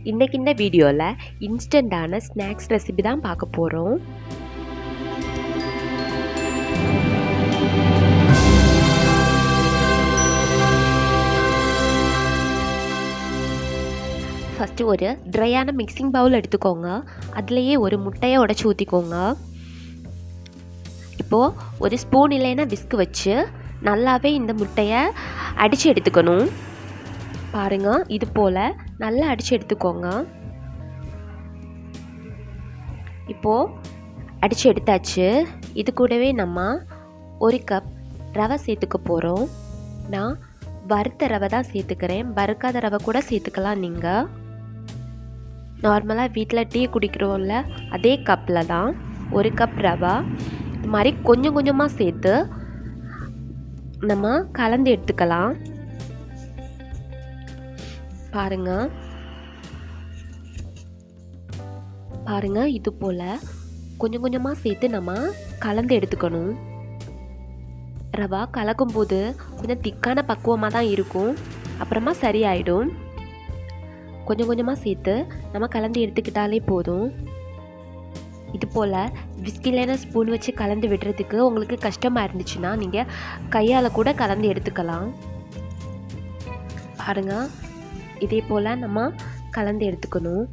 இன்றைக்கி இந்த வீடியோவில் இன்ஸ்டண்ட்டான ஸ்நாக்ஸ் ரெசிபி தான் பார்க்க போகிறோம். ஃபஸ்ட்டு ஒரு ட்ரையான மிக்சிங் பவுல் எடுத்துக்கோங்க. அதுலேயே ஒரு முட்டையை உடைச்சி ஊற்றிக்கோங்க. இப்போது ஒரு ஸ்பூன் இல்லைன்னா விஸ்க் வச்சு நல்லாவே இந்த முட்டையை அடித்து எடுத்துக்கணும். பாருங்கள், இது போல் நல்லா அடித்து எடுத்துக்கோங்க. இப்போது அடித்து எடுத்தாச்சு. இது கூடவே நம்ம ஒரு கப் ரவை சேர்த்துக்க போகிறோம். நான் வறுத்த ரவை தான் சேர்த்துக்கிறேன். வறுக்காத ரவை கூட சேர்த்துக்கலாம். நீங்கள் நார்மலாக வீட்டில் டீ குடிக்கிறோம்ல, அதே கப்பில் தான் ஒரு கப் ரவை இது மாதிரி கொஞ்சம் கொஞ்சமாக சேர்த்து நம்ம கலந்து எடுத்துக்கலாம். பாருங்க இது போல் கொஞ்சம் கொஞ்சமாக சேர்த்து நம்ம கலந்து எடுத்துக்கணும். ரவா கலக்கும் போது கொஞ்சம் திக்கான பக்குவமாக தான் இருக்கும், அப்புறமா சரியாயிடும். கொஞ்சம் கொஞ்சமாக சேர்த்து நம்ம கலந்து எடுத்துக்கிட்டாலே போதும். இது போல் விஸ்கிலான ஸ்பூன் வச்சு கலந்து விடுறதுக்கு உங்களுக்கு கஷ்டமாக இருந்துச்சுன்னா நீங்கள் கையால் கூட கலந்து எடுத்துக்கலாம். பாருங்க, இதே போல் நம்ம கலந்து எடுத்துக்கணும்.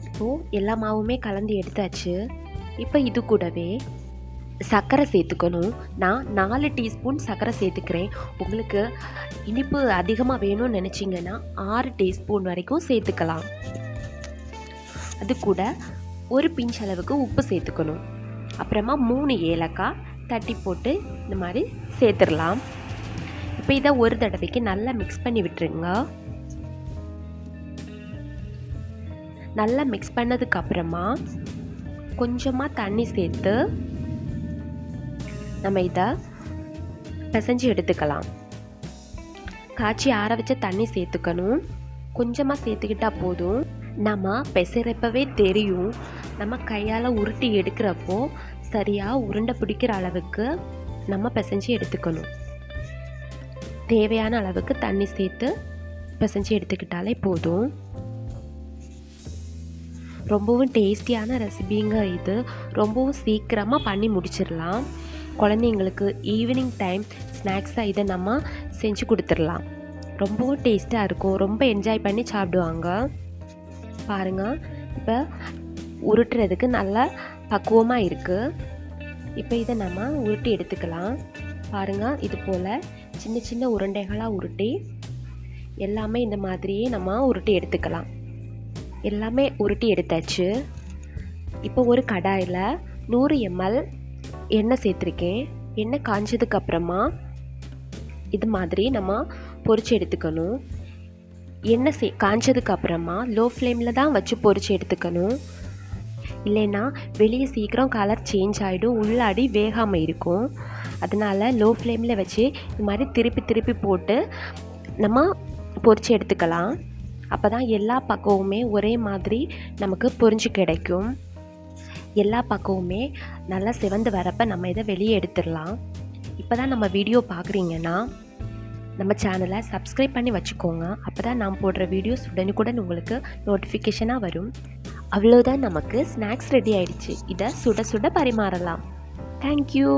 இப்போது எல்லா மாவுமே கலந்து எடுத்தாச்சு. இப்போ இது கூடவே சர்க்கரை சேர்த்துக்கணும். நான் 4 டீஸ்பூன் சர்க்கரை சேர்த்துக்கிறேன். உங்களுக்கு இனிப்பு அதிகமாக வேணும்னு நினச்சிங்கன்னா 6 டீஸ்பூன் வரைக்கும் சேர்த்துக்கலாம். அது கூட ஒரு பிஞ்ச் அளவுக்கு உப்பு சேர்த்துக்கணும். அப்புறமா 3 ஏலக்காய் தட்டி போட்டு இந்த மாதிரி சேர்த்துடலாம். இப்போ இதை ஒரு தடவைக்கு நல்லா மிக்ஸ் பண்ணி விட்டுருங்க. நல்லா மிக்ஸ் பண்ணதுக்கு அப்புறமா கொஞ்சமாக தண்ணி சேர்த்து நம்ம இதை பிசைஞ்சு எடுத்துக்கலாம். காய்ச்சி ஆற வச்ச தண்ணி சேர்த்துக்கணும். கொஞ்சமாக சேர்த்துக்கிட்டா போதும். நம்ம பிசைறப்பவே தெரியும், நம்ம கையால் உருட்டி எடுக்கிறப்போ சரியாக உருண்டை பிடிக்கிற அளவுக்கு நம்ம பிசைஞ்சு எடுத்துக்கணும். தேவையான அளவுக்கு தண்ணி சேர்த்து பிசைஞ்சு எடுத்துக்கிட்டாலே போதும். ரொம்பவும் டேஸ்டியான ரெசிபிங்க இது. ரொம்பவும் சீக்கிரமாக பண்ணி முடிச்சிடலாம். குழந்தைங்களுக்கு ஈவினிங் டைம் ஸ்நாக்ஸாக இதை நம்ம செஞ்சு கொடுத்துடலாம். ரொம்பவும் டேஸ்ட்டாக இருக்கும். ரொம்ப என்ஜாய் பண்ணி சாப்பிடுவாங்க. பாருங்கள், இப்போ உருட்டுறதுக்கு நல்லா பக்குவமாக இருக்குது. இப்போ இதை நம்ம உருட்டி எடுத்துக்கலாம். பாருங்கள், இது போல் சின்ன சின்ன உருண்டைகளாக உருட்டி எல்லாமே இந்த மாதிரியே நம்ம உருட்டி எடுத்துக்கலாம். எல்லாமே உருட்டி எடுத்தாச்சு. இப்போ ஒரு கடாயில் 100 ml எண்ணெய் சேர்த்துருக்கேன். எண்ணெய் காய்ஞ்சதுக்கப்புறமா இது மாதிரி நம்ம பொரிச்சு எடுத்துக்கணும். எண்ணெய் காய்ஞ்சதுக்கப்புறமா லோ ஃப்ளேமில் தான் வச்சு பொரிச்சு எடுத்துக்கணும். இல்லைன்னா வெளியே சீக்கிரம் கலர் சேஞ்ச் ஆகிடும், உள்ளாடி வேகாமல் இருக்கும். அதனால் லோ ஃப்ளேமில் வச்சு இது மாதிரி திருப்பி திருப்பி போட்டு நம்ம பொரிச்சு எடுத்துக்கலாம். அப்போ தான் எல்லா பக்கமுமே ஒரே மாதிரி நமக்கு பொரிஞ்சு கிடைக்கும். எல்லா பக்கமுமே நல்லா சிவந்து வரப்போ நம்ம இதை வெளியே எடுத்துடலாம். இப்போ தான் நம்ம வீடியோ பார்க்குறீங்கன்னா நம்ம சேனலை சப்ஸ்கிரைப் பண்ணி வச்சுக்கோங்க. அப்போ தான் நான் போடுற வீடியோஸ் உடனுக்குடன் உங்களுக்கு நோட்டிஃபிகேஷனாக வரும். அவ்வளோதான், நமக்கு ஸ்நாக்ஸ் ரெடி ஆயிடுச்சு. இதை சுட சுட பரிமாறலாம். தேங்க்யூ.